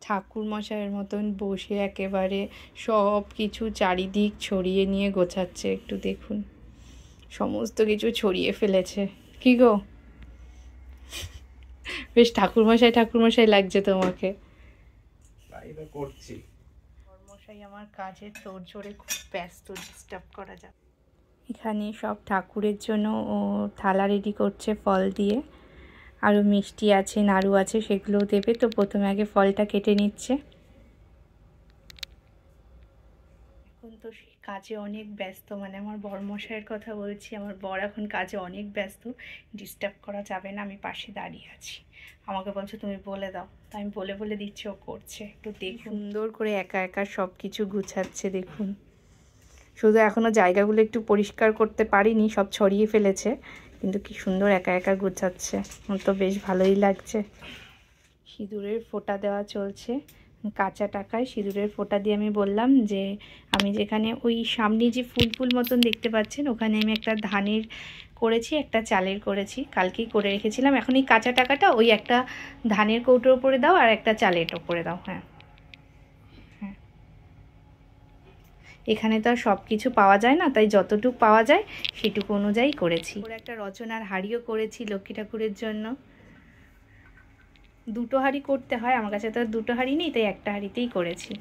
ঠাকুর মশাইয়ের মতন বসে একেবারে সব কিছু চারিদিক ছড়িয়ে নিয়ে গোছাচ্ছে। একটু দেখুন, সমস্ত কিছু ছড়িয়ে ফেলেছে। কি গো, বেশ ঠাকুরমশাই লাগছে তোমাকে। মশাই আমার কাজের তোড়জোড়ে খুব ব্যস্ত, ডিস্টার্ব করা যাবে। এখানে সব ঠাকুরের জন্য ও থালা রেডি করছে ফল দিয়ে, আরও মিষ্টি আছে, নাড়ু আছে, সেগুলোও দেবে। তো প্রথমে আগে ফলটা কেটে নিচ্ছে। এখন তো সেই কাজে অনেক ব্যস্ত, মানে আমার বরমশাইয়ের কথা বলছি, আমার বর এখন কাজে অনেক ব্যস্ত, ডিস্টার্ব করা যাবে না। আমি পাশে দাঁড়িয়ে আছি, আমাকে বলছে তুমি বলে দাও, তো আমি বলে বলে দিচ্ছি, ও করছে। একটু দেখুন, সুন্দর করে একা একা সব কিছু গুছাচ্ছে। দেখুন, শুধু এখনও জায়গাগুলো একটু পরিষ্কার করতে পারিনি, সব ছড়িয়ে ফেলেছে, কিন্তু কি সুন্দর একা একা গুছাচ্ছে। আমার তো বেশ ভালোই লাগছে। সিঁদুরের ফোঁটা দেওয়া চলছে, কাঁচা টাকায় সিঁদুরের ফোঁটা দিয়ে আমি বললাম যে আমি যেখানে ওই সামনে যে ফুল ফুল মতন দেখতে পাচ্ছেন, ওখানে আমি একটা ধানের করেছি, একটা চালের করেছি, কালকেই করে রেখেছিলাম। এখন এই কাঁচা টাকাটা ওই একটা ধানের কৌটোর ওপরে দাও আর একটা চালের ওপরে দাও। হ্যাঁ হ্যাঁ, এখানে তো আর সব কিছু পাওয়া যায় না, তাই যতটুকু পাওয়া যায় সেটুকু অনুযায়ী করেছি। ওর একটা রচনার হাঁড়িও করেছি লক্ষ্মী ঠাকুরের জন্য। দুটো হাঁড়ি করতে হয়, আমার কাছে তো আর দুটো হাঁড়ি নেই, তাই একটা হাঁড়িতেই করেছি।